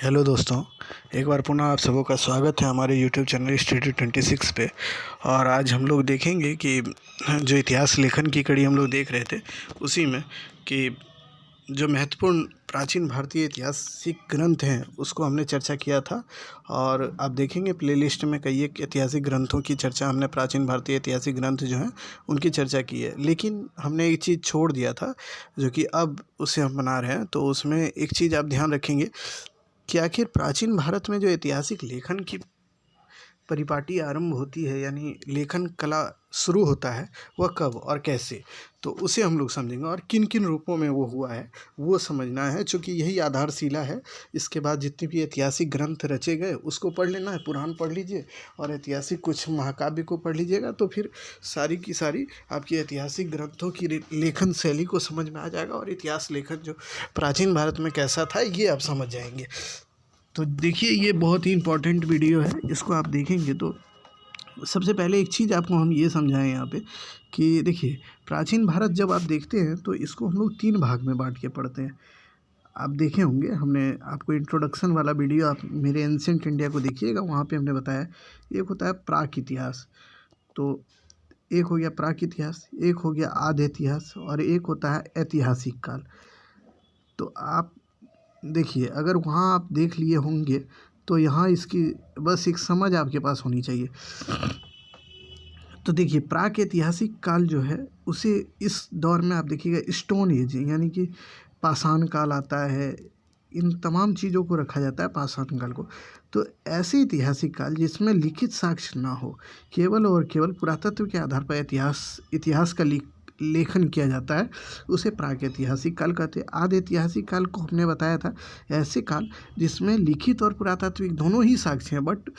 Hello दोस्तों, एक बार पुनः आप सबों का स्वागत है हमारे यूट्यूब चैनल स्टडी 26 पे। और आज हम लोग देखेंगे कि जो इतिहास लेखन की कड़ी हम लोग देख रहे थे उसी में कि जो महत्वपूर्ण प्राचीन भारतीय ऐतिहासिक ग्रंथ हैं उसको हमने चर्चा किया था। और आप देखेंगे प्लेलिस्ट में कई एक ऐतिहासिक ग्रंथों की चर्चा हमने प्राचीन भारतीय ऐतिहासिक ग्रंथ जो हैं उनकी चर्चा की है, लेकिन हमने एक चीज़ छोड़ दिया था जो कि अब उसे हम बना रहे हैं। तो उसमें एक चीज़ आप ध्यान रखेंगे कि आखिर प्राचीन भारत में जो ऐतिहासिक लेखन की परिपाटी आरंभ होती है, यानी लेखन कला शुरू होता है, वह कब और कैसे, तो उसे हम लोग समझेंगे। और किन किन रूपों में वो हुआ है वो समझना है, चूँकि यही आधारशिला है। इसके बाद जितने भी ऐतिहासिक ग्रंथ रचे गए उसको पढ़ लेना है, पुराण पढ़ लीजिए और ऐतिहासिक कुछ महाकाव्य को पढ़ लीजिएगा, तो फिर सारी की सारी आपकी ऐतिहासिक ग्रंथों की लेखन शैली को समझ में आ जाएगा और इतिहास लेखन जो प्राचीन भारत में कैसा था ये आप समझ जाएंगे। तो देखिए, ये बहुत ही इम्पोर्टेंट वीडियो है, इसको आप देखेंगे तो सबसे पहले एक चीज़ आपको हम ये समझाएं यहाँ पे कि देखिए, प्राचीन भारत जब आप देखते हैं तो इसको हम लोग 3 भाग में बांट के पढ़ते हैं। आप देखे होंगे, हमने आपको इंट्रोडक्शन वाला वीडियो आप मेरे एंशिएंट इंडिया को देखिएगा, वहाँ पे हमने बताया एक होता है प्राक इतिहास, तो एक हो गया प्राक इतिहास, एक हो गया आद्य इतिहास और एक होता है ऐतिहासिक काल। तो आप देखिए, अगर वहाँ आप देख लिए होंगे तो यहाँ इसकी बस एक समझ आपके पास होनी चाहिए। तो देखिए, प्राक ऐतिहासिक काल जो है उसे इस दौर में आप देखिएगा स्टोन एज यानी कि पाषाण काल आता है, इन तमाम चीज़ों को रखा जाता है पाषाण काल को। तो ऐसे ऐतिहासिक काल जिसमें लिखित साक्ष्य ना हो, केवल और केवल पुरातत्व के आधार पर इतिहास का लेखन किया जाता है, उसे प्रागैतिहासिक काल कहते हैं। आद्य ऐतिहासिक काल को हमने बताया था ऐसे काल जिसमें लिखित और पुरातात्विक दोनों ही साक्ष्य हैं, बट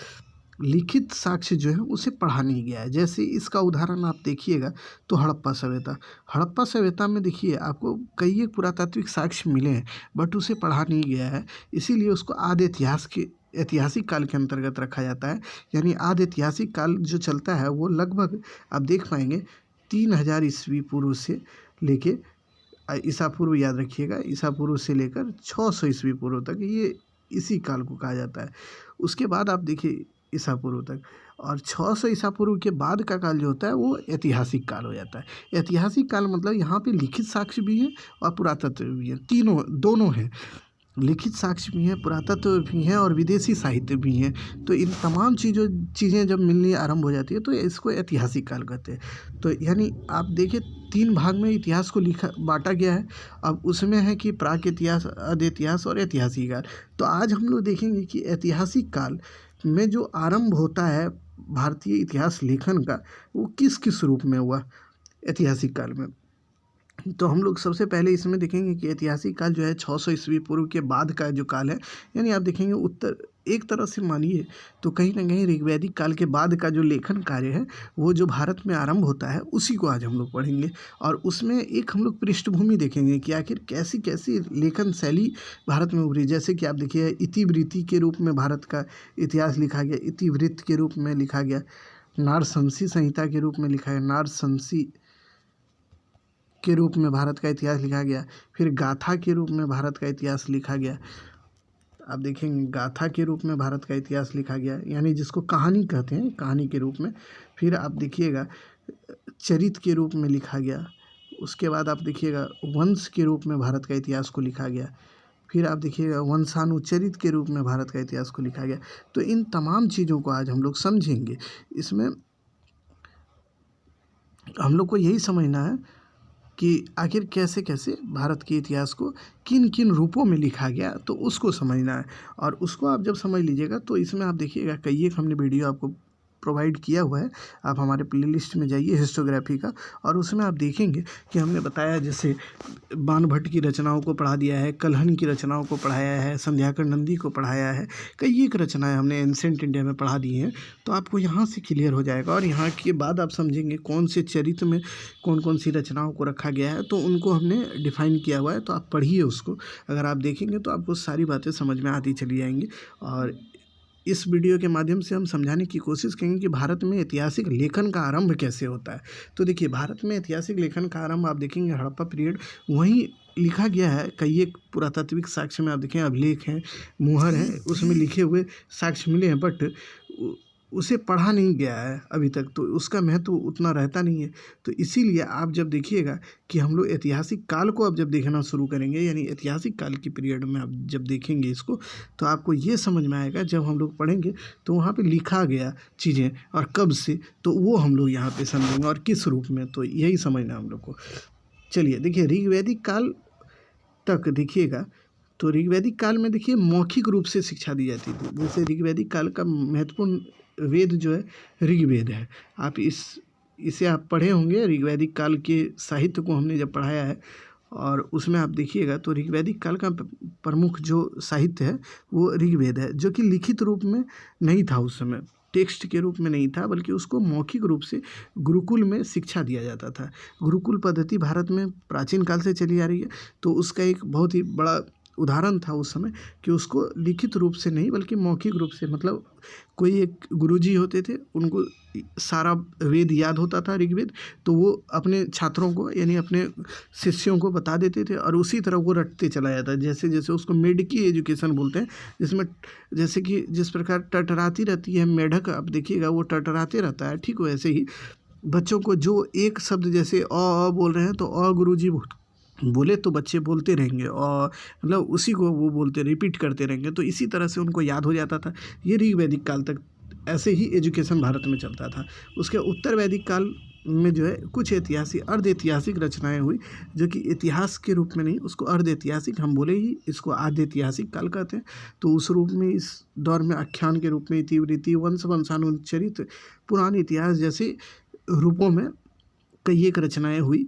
लिखित साक्ष्य जो है उसे पढ़ा नहीं गया है। जैसे इसका उदाहरण आप देखिएगा तो हड़प्पा सभ्यता में देखिए आपको कई एक पुरातात्विक साक्ष्य मिले हैं, बट उसे पढ़ा नहीं गया है, इसीलिए उसको आद्य ऐतिहासिक काल के अंतर्गत रखा जाता है। यानी आद्य ऐतिहासिक काल जो चलता है वो लगभग आप देख पाएंगे 3000 ईस्वी पूर्व से लेके ईसा पूर्व, याद रखिएगा, ईसा पूर्व से लेकर 600 ईस्वी पूर्व तक, ये इसी काल को कहा जाता है। उसके बाद आप देखिए ईसा पूर्व तक, और 600 ईसा पूर्व के बाद का काल जो होता है वो ऐतिहासिक काल हो जाता है। ऐतिहासिक काल मतलब यहाँ पे लिखित साक्ष्य भी है और पुरातत्व भी है, दोनों हैं। लिखित साक्ष्य भी हैं, पुरातत्व भी हैं और विदेशी साहित्य भी हैं। तो इन तमाम चीज़ें जब मिलनी आरंभ हो जाती है तो इसको ऐतिहासिक काल कहते हैं। तो यानी आप देखिए 3 भाग में इतिहास को बांटा गया है। अब उसमें है कि प्राक इतिहास, आद्य इतिहास और ऐतिहासिक काल। तो आज हम लोग देखेंगे कि ऐतिहासिक काल में जो आरंभ होता है भारतीय इतिहास लेखन का, वो किस किस रूप में हुआ ऐतिहासिक काल में। तो हम लोग सबसे पहले इसमें देखेंगे कि ऐतिहासिक काल जो है 600 ईस्वी पूर्व के बाद का जो काल है, यानी आप देखेंगे एक तरह से मानिए तो कहीं ना कहीं ऋग्वैदिक काल के बाद का जो लेखन कार्य है वो जो भारत में आरंभ होता है उसी को आज हम लोग पढ़ेंगे। और उसमें एक हम लोग पृष्ठभूमि देखेंगे कि आखिर कैसी कैसी लेखन शैली भारत में उभरी। जैसे कि आप देखिए, इतिवृत्ति के रूप में भारत का इतिहास लिखा गया, इतिवृत्त के रूप में लिखा गया, नारशंसी संहिता के रूप में लिखा गया, नारशंसी के रूप में भारत का इतिहास लिखा गया, फिर गाथा के रूप में भारत का इतिहास लिखा गया। आप देखेंगे गाथा के रूप में भारत का इतिहास लिखा गया, यानी जिसको कहानी कहते हैं, कहानी के रूप में। फिर आप देखिएगा चरित के रूप में लिखा गया। उसके बाद आप देखिएगा वंश के रूप में भारत का इतिहास को लिखा गया। फिर आप देखिएगा वंशानुचरित के रूप में भारत का इतिहास को लिखा गया। तो इन तमाम चीज़ों को आज हम लोग समझेंगे। इसमें हम लोग को यही समझना है कि आखिर कैसे कैसे भारत के इतिहास को किन किन रूपों में लिखा गया, तो उसको समझना है। और उसको आप जब समझ लीजिएगा तो इसमें आप देखिएगा कई एक हमने वीडियो आपको प्रोवाइड किया हुआ है। आप हमारे प्लेलिस्ट में जाइए हिस्टोग्राफी का, और उसमें आप देखेंगे कि हमने बताया, जैसे बाणभट्ट की रचनाओं को पढ़ा दिया है, कल्हण की रचनाओं को पढ़ाया है, संध्याकर नंदी को पढ़ाया है, कई एक रचनाएं हमने एंशिएंट इंडिया में पढ़ा दी हैं। तो आपको यहाँ से क्लियर हो जाएगा, और यहाँ के बाद आप समझेंगे कौन से चरित्र में कौन कौन सी रचनाओं को रखा गया है, तो उनको हमने डिफ़ाइन किया हुआ है। तो आप पढ़िए उसको, अगर आप देखेंगे तो आपको सारी बातें समझ में आती चली जाएंगी। और इस वीडियो के माध्यम से हम समझाने की कोशिश करेंगे कि भारत में ऐतिहासिक लेखन का आरंभ कैसे होता है। तो देखिए, भारत में ऐतिहासिक लेखन का आरंभ आप देखेंगे हड़प्पा पीरियड, वहीं लिखा गया है, कई एक पुरातात्विक साक्ष्य में आप देखें अभिलेख हैं, मुहर हैं, उसमें लिखे हुए साक्ष्य मिले हैं, बट उसे पढ़ा नहीं गया है अभी तक, तो उसका महत्व उतना रहता नहीं है। तो इसीलिए आप जब देखिएगा कि हम लोग ऐतिहासिक काल को अब जब देखना शुरू करेंगे, यानी ऐतिहासिक काल की पीरियड में आप जब देखेंगे इसको, तो आपको ये समझ में आएगा, जब हम लोग पढ़ेंगे तो वहाँ पे लिखा गया चीज़ें और कब से, तो वो हम लोग यहाँ पे समझेंगे और किस रूप में, तो यही समझना हम लोग को। चलिए देखिए, ऋग्वैदिक काल तक देखिएगा, तो ऋग्वैदिक काल में देखिए मौखिक रूप से शिक्षा दी जाती थी। जैसे ऋग्वैदिक काल का महत्वपूर्ण वेद जो है ऋग्वेद है। आप इसे आप पढ़े होंगे, ऋग्वैदिक काल के साहित्य को हमने जब पढ़ाया है, और उसमें आप देखिएगा तो ऋग्वैदिक काल का प्रमुख जो साहित्य है वो ऋग्वेद है, जो कि लिखित रूप में नहीं था उस समय, टेक्स्ट के रूप में नहीं था, बल्कि उसको मौखिक रूप से गुरुकुल में शिक्षा दिया जाता था। गुरुकुल पद्धति भारत में प्राचीन काल से चली आ रही है, तो उसका एक बहुत ही बड़ा उदाहरण था उस समय कि उसको लिखित रूप से नहीं बल्कि मौखिक रूप से, मतलब कोई एक गुरुजी होते थे, उनको सारा वेद याद होता था ऋग्वेद, तो वो अपने छात्रों को यानी अपने शिष्यों को बता देते थे और उसी तरह वो रटते चला जाता है। जैसे जैसे उसको मेढकी एजुकेशन बोलते हैं, जिसमें जैसे कि जिस प्रकार टटराती रहती है मेढक, आप देखिएगा वो टटराते रहता है, ठीक वैसे ही बच्चों को जो एक शब्द जैसे अ बोल रहे हैं तो गुरुजी बोले तो बच्चे बोलते रहेंगे, और मतलब उसी को वो बोलते रिपीट करते रहेंगे, तो इसी तरह से उनको याद हो जाता था। ये ऋग्वैदिक काल तक ऐसे ही एजुकेशन भारत में चलता था। उसके उत्तर वैदिक काल में जो है कुछ ऐतिहासिक अर्ध ऐतिहासिक रचनाएं हुई, जो कि इतिहास के रूप में नहीं, उसको अर्ध ऐतिहासिक हम बोले ही, इसको आद्य ऐतिहासिक काल कहते हैं। तो उस रूप में इस दौर में आख्यान के रूप में इतिवृत्ति, वंश वंशानुचरित, पुराण इतिहास जैसे रूपों में कई एक रचनाएं हुई।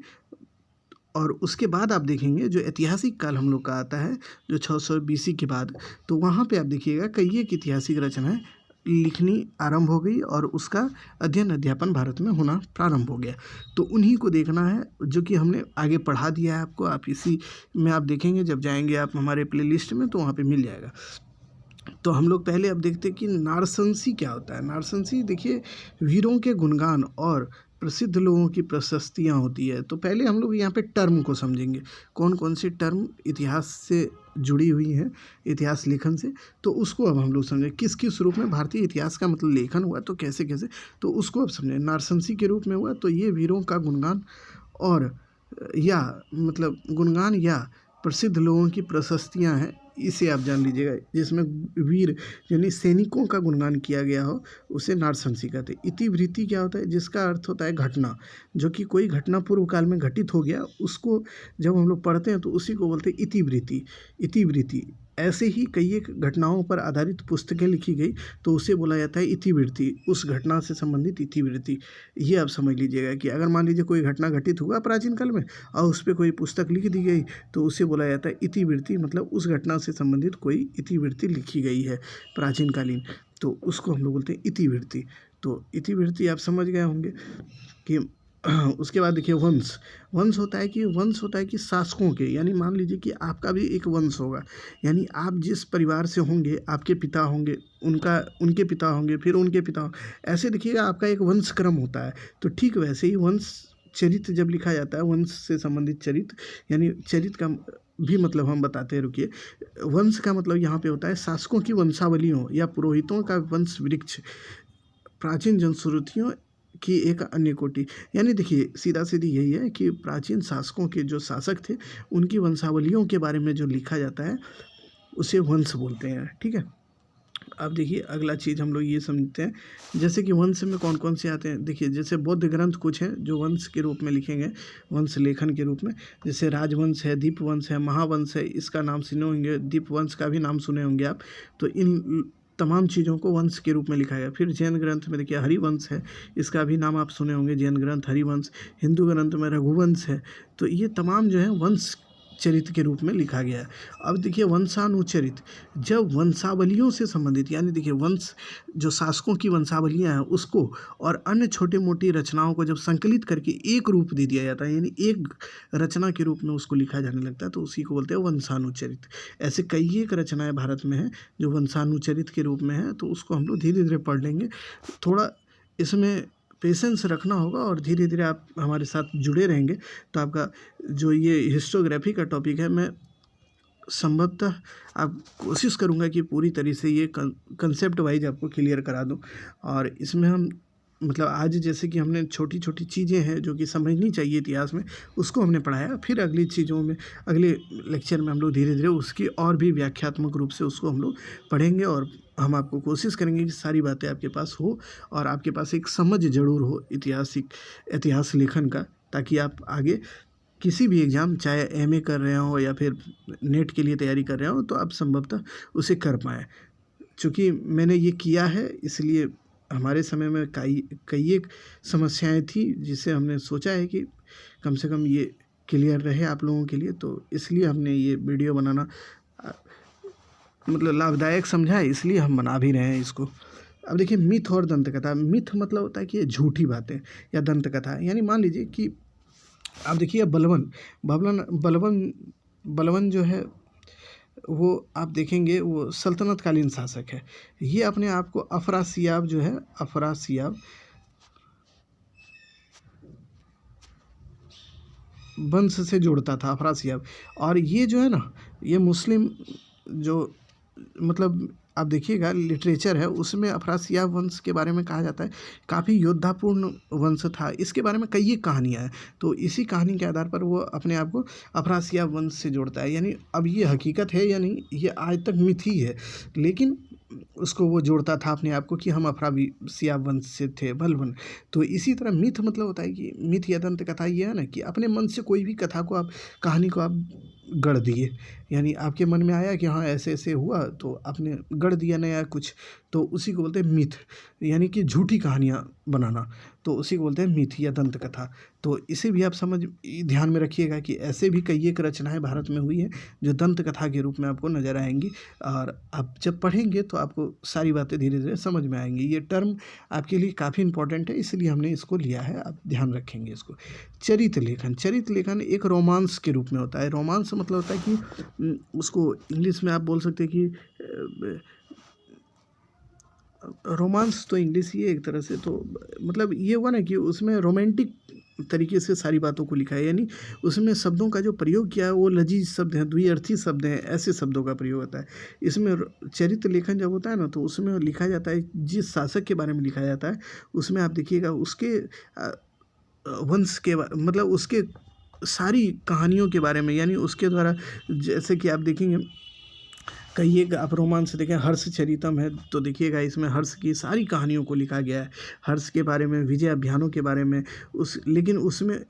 और उसके बाद आप देखेंगे जो ऐतिहासिक काल हम लोग का आता है, जो 600 BC के बाद, तो वहाँ पे आप देखिएगा कई एक ऐतिहासिक रचनाएं लिखनी आरंभ हो गई और उसका अध्ययन अध्यापन भारत में होना प्रारंभ हो गया। तो उन्हीं को देखना है, जो कि हमने आगे पढ़ा दिया है आपको। आप इसी में आप देखेंगे, जब जाएंगे आप हमारे प्लेलिस्ट में तो वहाँ पे मिल जाएगा। तो हम लोग पहले अब देखते हैं कि नारसंसी क्या होता है। नारसंसी देखिए वीरों के गुणगान और प्रसिद्ध लोगों की प्रशस्तियाँ होती है। तो पहले हम लोग यहाँ पे टर्म को समझेंगे, कौन कौन सी टर्म इतिहास से जुड़ी हुई हैं, इतिहास लेखन से, तो उसको अब हम लोग समझें किस किस रूप में भारतीय इतिहास का मतलब लेखन हुआ, तो कैसे कैसे, तो उसको अब समझें। नारसंसी के रूप में हुआ तो ये वीरों का गुणगान और या मतलब गुणगान या प्रसिद्ध लोगों की प्रशस्तियाँ हैं, इसे आप जान लीजिएगा, जिसमें वीर यानी सैनिकों का गुणगान किया गया हो, उसे नारसंसी कहते हैं। इतिवृत्ति क्या होता है, जिसका अर्थ होता है घटना, जो कि कोई घटना पूर्व काल में घटित हो गया, उसको जब हम लोग पढ़ते हैं तो उसी को बोलते हैं इतिवृत्ति। इतिवृत्ति ऐसे ही कई एक घटनाओं पर आधारित पुस्तकें लिखी गई, तो उसे बोला जाता है इतिवृत्ति, उस घटना से संबंधित इतिवृत्ति। ये आप समझ लीजिएगा कि अगर मान लीजिए कोई घटना घटित हुआ प्राचीन काल में और उस पर कोई पुस्तक लिख दी गई, तो उसे बोला जाता है इतिवृत्ति, मतलब उस घटना से संबंधित कोई इतिवृत्ति लिखी गई है प्राचीन कालीन, तो उसको हम लोग बोलते हैं इतिवृत्ति। तो इतिवृत्ति आप समझ गए होंगे कि उसके बाद देखिए वंश। वंश होता है कि शासकों के, यानी मान लीजिए कि आपका भी एक वंश होगा, यानी आप जिस परिवार से होंगे, आपके पिता होंगे, उनके पिता होंगे, फिर उनके पिता, ऐसे देखिएगा आपका एक वंश क्रम होता है। तो ठीक वैसे ही वंश चरित्र जब लिखा जाता है, वंश से संबंधित चरित्र, यानी चरित्र का भी मतलब हम बताते हैं, रुकिए। वंश का मतलब यहाँ पे होता है शासकों की वंशावलियों या पुरोहितों का वंश वृक्ष, प्राचीन जनश्रुतियों की एक अन्य कोटि। यानी देखिए सीधा सीधी यही है कि प्राचीन शासकों के जो शासक थे, उनकी वंशावलियों के बारे में जो लिखा जाता है उसे वंश बोलते हैं, ठीक है। अब देखिए अगला चीज़ हम लोग ये समझते हैं, जैसे कि वंश में कौन कौन से आते हैं। देखिए जैसे बौद्ध ग्रंथ कुछ हैं जो वंश के रूप में लिखेंगे, वंश लेखन के रूप में, जैसे राजवंश है, दीपवंश है, महावंश है, इसका नाम सुने होंगे, दीपवंश का भी नाम सुने होंगे आप। तो इन तमाम चीज़ों को वंश के रूप में लिखा गया। फिर जैन ग्रंथ में देखिए हरिवंश है, इसका भी नाम आप सुने होंगे, जैन ग्रंथ हरिवंश। हिंदू ग्रंथ में रघुवंश है। तो ये तमाम जो है वंश चरित्र के रूप में लिखा गया है। अब देखिए वंशानुचरित, जब वंशावलियों से संबंधित, यानी देखिए वंश जो शासकों की वंशावलियाँ हैं उसको और अन्य छोटी मोटी रचनाओं को जब संकलित करके एक रूप दे दिया जाता है, यानी एक रचना के रूप में उसको लिखा जाने लगता है, तो उसी को बोलते हैं वंशानुचरित। ऐसे कई एक रचनाएं भारत में हैं जो वंशानुचरित के रूप में है, तो उसको हम लोग धीरे धीरे पढ़ लेंगे। थोड़ा इसमें पेशेंस रखना होगा और धीरे धीरे आप हमारे साथ जुड़े रहेंगे तो आपका जो ये हिस्टोग्राफी का टॉपिक है, मैं संभवतः आप कोशिश करूँगा कि पूरी तरह से ये कंसेप्ट वाइज आपको क्लियर करा दूँ। और इसमें हम मतलब आज जैसे कि हमने छोटी छोटी चीज़ें हैं जो कि समझनी चाहिए इतिहास में, उसको हमने पढ़ाया। फिर अगली चीज़ों में, अगले लेक्चर में हम लोग धीरे धीरे उसकी और भी व्याख्यात्मक रूप से उसको हम लोग पढ़ेंगे और हम आपको कोशिश करेंगे कि सारी बातें आपके पास हो और आपके पास एक समझ ज़रूर हो इतिहास लेखन का, ताकि आप आगे किसी भी एग्ज़ाम, चाहे एमए कर रहे हो या फिर नेट के लिए तैयारी कर रहे हो, तो आप संभवतः उसे कर पाएँ। चूँकि मैंने ये किया है, इसलिए हमारे समय में कई एक समस्याएँ थी जिससे हमने सोचा है कि कम से कम ये क्लियर रहे आप लोगों के लिए, तो इसलिए हमने ये वीडियो बनाना मतलब लाभदायक समझा है, इसलिए हम बना भी रहे हैं इसको। अब देखिए, मिथ और दंत कथा। मिथ मतलब होता है कि ये झूठी बातें, या दंत कथा यानी मान लीजिए कि आप देखिए बलवन जो है वो आप देखेंगे वो सल्तनतकालीन शासक है। ये अपने आप को अफरासियाब जो है, अफरासियाब वंश से जोड़ता था, अफरासियाब। और ये जो है ना, ये मुस्लिम जो मतलब आप देखिएगा लिटरेचर है, उसमें अफरासियाब वंश के बारे में कहा जाता है काफ़ी योद्धापूर्ण वंश था। इसके बारे में कई कहानियाँ हैं, तो इसी कहानी के आधार पर वो अपने आप को अफरासियाब वंश से जोड़ता है। यानी अब ये हकीकत है या नहीं, ये आज तक मिथ ही है, लेकिन उसको वो जोड़ता था अपने आप को कि हम अफरासियाब वंश से थे, बलवन। तो इसी तरह मिथ मतलब होता है कि मिथ या दंत कथा ये है ना कि अपने मन से कोई भी कथा को आप, कहानी को आप गढ़ दिए। यानी आपके मन में आया कि हाँ ऐसे ऐसे हुआ, तो आपने गढ़ दिया नया कुछ, तो उसी को बोलते हैं मिथ। यानी कि झूठी कहानियाँ बनाना, तो उसी को बोलते हैं मिथ या दंत कथा। तो इसे भी आप ध्यान में रखिएगा कि ऐसे भी कई एक रचनाएं भारत में हुई हैं जो दंत कथा के रूप में आपको नज़र आएंगी, और आप जब पढ़ेंगे तो आपको सारी बातें धीरे धीरे समझ में आएंगी। ये टर्म आपके लिए काफ़ी इंपॉर्टेंट है, इसलिए हमने इसको लिया है, आप ध्यान रखेंगे इसको। चरित्र लेखन एक रोमांस के रूप में होता है। रोमांस मतलब होता है कि उसको इंग्लिश में आप बोल सकते हैं कि रोमांस तो इंग्लिश ही है एक तरह से, तो मतलब ये हुआ ना कि उसमें रोमांटिक तरीके से सारी बातों को लिखा है। यानी उसमें शब्दों का जो प्रयोग किया है वो लजीज शब्द हैं, द्विअर्थी शब्द हैं, ऐसे शब्दों का प्रयोग होता है। इसमें चरित्र लेखन जब होता है ना, तो उसमें लिखा जाता है जिस शासक के बारे में लिखा जाता है, उसमें आप देखिएगा उसके वंश के मतलब उसके सारी कहानियों के बारे में, यानी उसके द्वारा, जैसे कि आप देखेंगे कई एक आप रोमांस देखें, हर्षचरितम है, तो देखिएगा इसमें हर्ष की सारी कहानियों को लिखा गया है, हर्ष के बारे में, विजय अभियानों के बारे में। लेकिन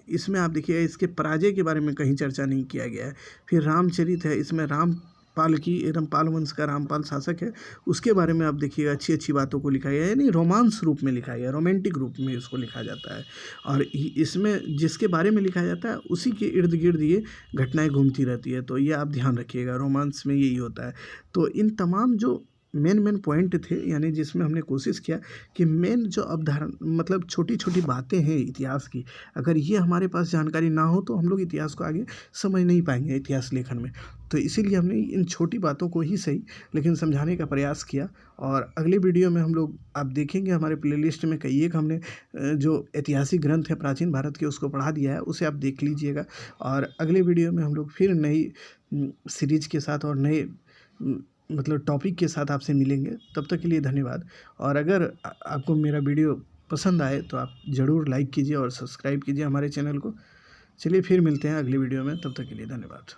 इसमें आप देखिएगा इसके पराजय के बारे में कहीं चर्चा नहीं किया गया है। फिर रामचरित है, इसमें रामपाल की, एकदम पाल वंश का रामपाल शासक है, उसके बारे में आप देखिएगा अच्छी अच्छी बातों को लिखा गया है। यानी रोमांस रूप में लिखा गया है, रोमांटिक रूप में इसको लिखा जाता है। और इसमें जिसके बारे में लिखा जाता है उसी के इर्द गिर्द ये घटनाएं घूमती रहती है, तो ये आप ध्यान रखिएगा, रोमांस में यही होता है। तो इन तमाम जो मेन पॉइंट थे, यानी जिसमें हमने कोशिश किया कि मेन जो अवधारणा, मतलब छोटी छोटी बातें हैं इतिहास की, अगर ये हमारे पास जानकारी ना हो तो हम लोग इतिहास को आगे समझ नहीं पाएंगे इतिहास लेखन में। तो इसीलिए हमने इन छोटी बातों को ही सही लेकिन समझाने का प्रयास किया। और अगले वीडियो में हम लोग, आप देखेंगे हमारे प्लेलिस्ट में कई एक हमने जो ऐतिहासिक ग्रंथ है प्राचीन भारत के, उसको पढ़ा दिया है, उसे आप देख लीजिएगा। और अगले वीडियो में हम लोग फिर नई सीरीज के साथ और नए मतलब टॉपिक के साथ आपसे मिलेंगे। तब तक के लिए धन्यवाद। और अगर आपको मेरा वीडियो पसंद आए तो आप ज़रूर लाइक कीजिए और सब्सक्राइब कीजिए हमारे चैनल को। चलिए फिर मिलते हैं अगली वीडियो में, तब तक के लिए धन्यवाद।